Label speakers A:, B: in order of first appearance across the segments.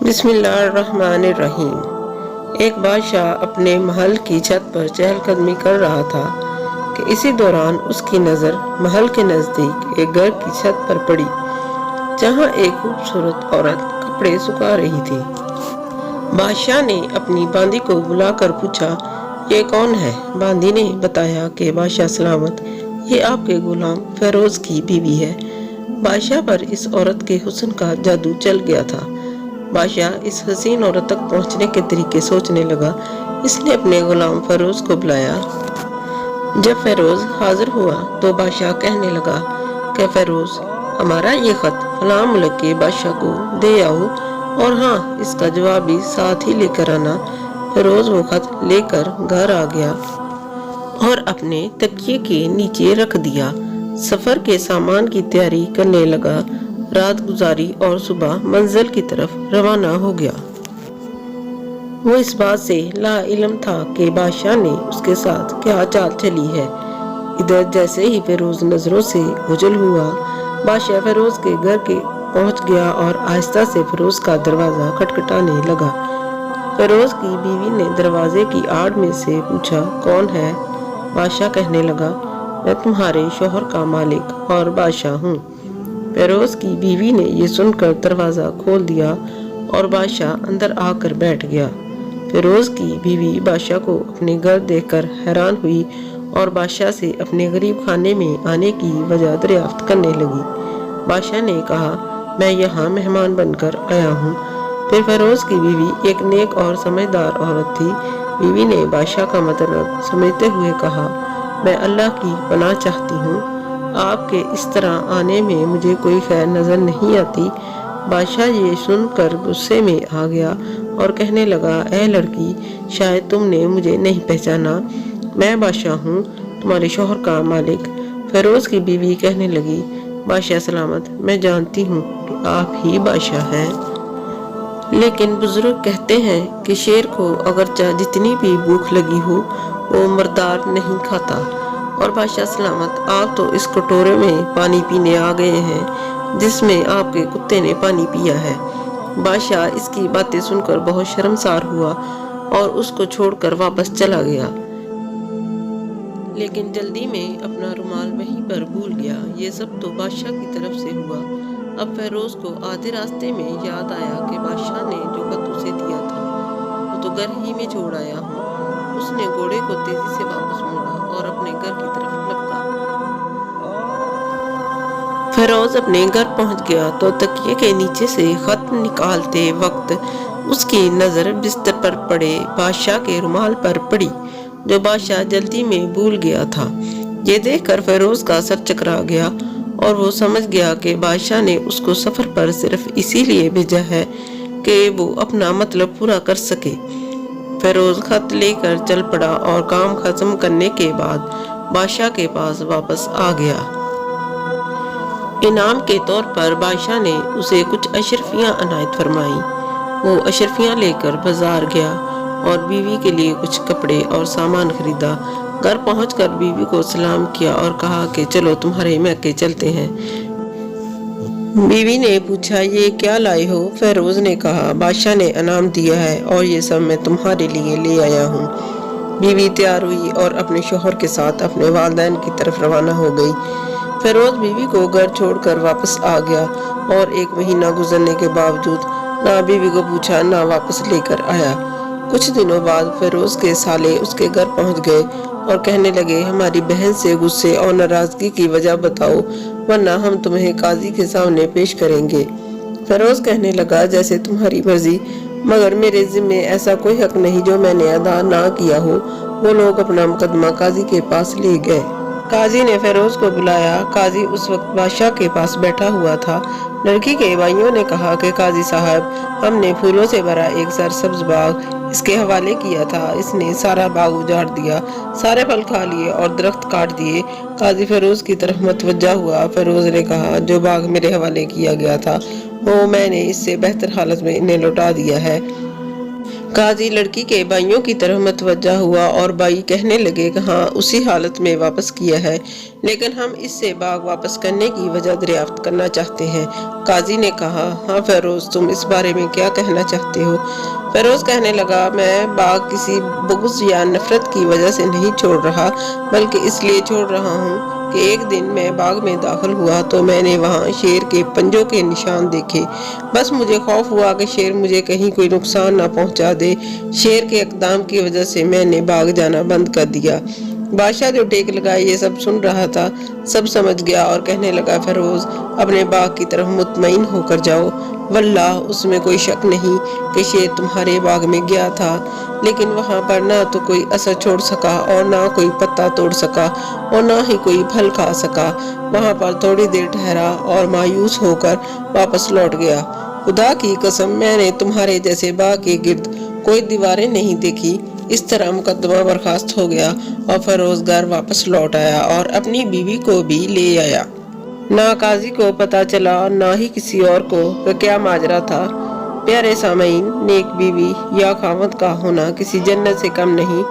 A: بسم اللہ الرحمن الرحیم۔ ایک بادشاہ اپنے محل کی چھت پر چہل قدمی کر رہا تھا کہ اسی دوران اس کی نظر محل کے نزدیک ایک گھر کی چھت پر پڑی، جہاں ایک خوبصورت عورت کپڑے سکھا رہی تھی۔ بادشاہ نے اپنی باندی کو بلا کر پوچھا، یہ کون ہے؟ باندی نے بتایا کہ بادشاہ سلامت، یہ آپ کے غلام فیروز کی بیوی ہے۔ بادشاہ پر اس عورت کے حسن کا جادو چل گیا تھا۔ بادشاہ اس حسین عورت تک پہنچنے کے طریقے سوچنے لگا۔ اس نے اپنے غلام فیروز کو بلایا۔ جب فیروز حاضر ہوا تو بادشاہ کہنے لگا کہ فیروز، ہمارا یہ خط فلاں ملک کے بادشاہ کو دے آؤ، اور ہاں، اس کا جواب بھی ساتھ ہی لے کر آنا۔ فیروز وہ خط لے کر گھر آ گیا اور اپنے تکیے کے نیچے رکھ دیا۔ سفر کے سامان کی تیاری کرنے لگا۔ رات گزاری اور صبح منزل کی طرف روانہ ہو گیا۔ وہ اس بات سے لا علم تھا کہ بادشاہ نے اس کے ساتھ کیا چال چلی ہے۔ ادھر جیسے ہی فیروز نظروں سے اوجھل ہوا، بادشاہ فیروز کے گھر کے پہنچ گیا اور آہستہ سے فیروز کا دروازہ کھٹکھٹانے لگا۔ فیروز کی بیوی نے دروازے کی آڑ میں سے پوچھا، کون ہے؟ بادشاہ کہنے لگا، میں تمہارے شوہر کا مالک اور بادشاہ ہوں۔ فیروز کی بیوی نے یہ سن کر دروازہ کھول دیا اور بادشاہ اندر آ کر بیٹھ گیا۔ فیروز کی بیوی بادشاہ کو اپنے گھر دیکھ کر حیران ہوئی اور بادشاہ سے اپنے غریب خانے میں آنے کی وجہ دریافت کرنے لگی۔ بادشاہ نے کہا، میں یہاں مہمان بن کر آیا ہوں۔ پھر فیروز کی بیوی ایک نیک اور سمجھدار عورت تھی۔ بیوی نے بادشاہ کا مطلب سمجھتے ہوئے کہا، میں اللہ کی پناہ چاہتی ہوں، آپ کے اس طرح آنے میں مجھے کوئی خیر نظر نہیں آتی۔ بادشاہ یہ سن کر غصے میں آ گیا اور کہنے لگا، اے لڑکی، شاید تم نے مجھے نہیں پہچانا، میں بادشاہ ہوں، تمہارے شوہر کا مالک۔ فیروز کی بیوی کہنے لگی، بادشاہ سلامت، میں جانتی ہوں کہ آپ ہی بادشاہ ہیں، لیکن بزرگ کہتے ہیں کہ شیر کو اگرچہ جتنی بھی بھوک لگی ہو، وہ مردار نہیں کھاتا۔ اور بادشاہ سلامت، آپ تو اس کٹورے میں پانی پینے آ گئے ہیں جس میں آپ کے کتے نے پانی پیا ہے۔ بادشاہ اس کی باتیں سن کر بہت شرمسار ہوا اور اس کو چھوڑ کر واپس چلا گیا، لیکن جلدی میں اپنا رومال وہیں پر بھول گیا۔ یہ سب تو بادشاہ کی طرف سے ہوا۔ اب فیروز کو آدھے راستے میں یاد آیا کہ بادشاہ نے جو خط اسے دیا تھا وہ تو گھر ہی میں چھوڑ آیا ہوں۔ اس نے گھوڑے کو تیزی سے واپس موڑا اور اپنے گھر کی طرف لپکا۔ فیروز اپنے گھر پہنچ گیا تو تکیے کے نیچے سے خط نکالتے وقت اس کی نظر بستر پر پڑے بادشاہ کے رومال پر پڑی، جو بادشاہ جلدی میں بھول گیا تھا۔ یہ دیکھ کر فیروز کا سر چکرا گیا اور وہ سمجھ گیا کہ بادشاہ نے اس کو سفر پر صرف اسی لیے بھیجا ہے کہ وہ اپنا مطلب پورا کر سکے۔ فیروز خط لے کر چل پڑا اور کام ختم کرنے کے بعد بادشاہ کے پاس واپس آ گیا۔ انعام کے طور پر بادشاہ نے اسے کچھ اشرفیاں عنایت فرمائیں۔ وہ اشرفیاں لے کر بازار گیا اور بیوی کے لیے کچھ کپڑے اور سامان خریدا۔ گھر پہنچ کر بیوی کو سلام کیا اور کہا کہ چلو تمہارے میکے چلتے ہیں۔ بیوی نے پوچھا، یہ کیا لائے ہو؟ فیروز نے کہا، بادشاہ نے انعام دیا ہے اور یہ سب میں تمہارے لیے لے آیا ہوں۔ بیوی تیار ہوئی اور اپنے شوہر کے ساتھ اپنے والدین کی طرف روانہ ہو گئی۔ فیروز بیوی کو گھر چھوڑ کر واپس آ گیا اور ایک مہینہ گزرنے کے باوجود نہ بیوی کو پوچھا نہ واپس لے کر آیا۔ کچھ دنوں بعد فیروز کے سالے اس کے گھر پہنچ گئے اور کہنے لگے، ہماری بہن سے غصے اور ناراضگی کی وجہ بتاؤ، ورنہ ہم تمہیں قاضی کے سامنے پیش کریں گے۔ فیروز کہنے لگا، جیسے تمہاری مرضی، مگر میرے ذمے ایسا کوئی حق نہیں جو میں نے ادا نہ کیا ہو۔ وہ لوگ اپنا مقدمہ قاضی کے پاس لے گئے۔ قاضی نے فیروز کو بلایا۔ قاضی اس وقت بادشاہ کے پاس بیٹھا ہوا تھا۔ لڑکی کے بھائیوں نے کہا کہ قاضی صاحب، ہم نے پھولوں سے بھرا ایک سرسبز باغ اس کے حوالے کیا تھا، اس نے سارا باغ اجاڑ دیا، سارے پھل کھا لیے اور درخت کاٹ دیے۔ قاضی فیروز کی طرف متوجہ ہوا۔ فیروز نے کہا، جو باغ میرے حوالے کیا گیا تھا وہ میں نے اس سے بہتر حالت میں انہیں لوٹا دیا ہے۔ قاضی لڑکی کے بھائیوں کی طرف متوجہ ہوا اور بھائی کہنے لگے کہ ہاں اسی حالت میں واپس کیا ہے، لیکن ہم اس سے باغ واپس کرنے کی وجہ دریافت کرنا چاہتے ہیں۔ قاضی نے کہا، ہاں فیروز، تم اس بارے میں کیا کہنا چاہتے ہو؟ فیروز کہنے لگا، میں باغ کسی بغض یا نفرت کی وجہ سے نہیں چھوڑ رہا، بلکہ اس لیے چھوڑ رہا ہوں کہ ایک دن میں باغ میں داخل ہوا تو میں نے وہاں شیر کے پنجوں کے نشان دیکھے۔ بس مجھے خوف ہوا کہ شیر مجھے کہیں کوئی نقصان نہ پہنچا دے۔ شیر کے اقدام کی وجہ سے میں نے باغ جانا بند کر دیا۔ بادشاہ جو ٹیک لگائے یہ سب سن رہا تھا، سب سمجھ گیا اور کہنے لگا، فیروز، اپنے باغ کی طرف مطمئن ہو کر جاؤ۔ واللہ اس میں کوئی شک نہیں کہ شیر تمہارے باغ میں گیا تھا، لیکن وہاں پر نہ تو کوئی اثر چھوڑ سکا اور نہ کوئی پتا توڑ سکا اور نہ ہی کوئی پھل کھا سکا۔ وہاں پر تھوڑی دیر ٹھہرا اور مایوس ہو کر واپس لوٹ گیا۔ خدا کی قسم، میں نے تمہارے جیسے باغ کے گرد کوئی دیواریں نہیں دیکھی۔ اس طرح مقدمہ برخاست ہو گیا اور فیروز گھر واپس لوٹ آیا اور اپنی بیوی کو بھی لے آیا۔ نہ قاضی کو پتا چلا اور نہ ہی کسی اور کو کہ کیا ماجرا تھا۔ پیارے سامعین، نیک بیوی یا خاوند کا ہونا کسی جنت سے کم نہیں،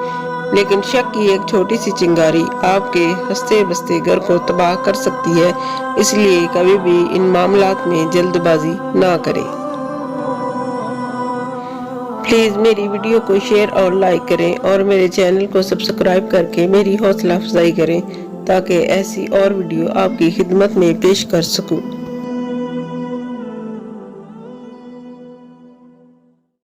A: لیکن شک کی ایک چھوٹی سی چنگاری آپ کے ہنستے بستے گھر کو تباہ کر سکتی ہے۔ اس لیے کبھی بھی ان معاملات میں جلد بازی نہ کریں۔ پلیز میری ویڈیو کو شیئر اور لائک کریں اور میرے چینل کو سبسکرائب کر کے میری حوصلہ افزائی کریں تاکہ ایسی اور ویڈیو آپ کی خدمت میں پیش کر سکوں۔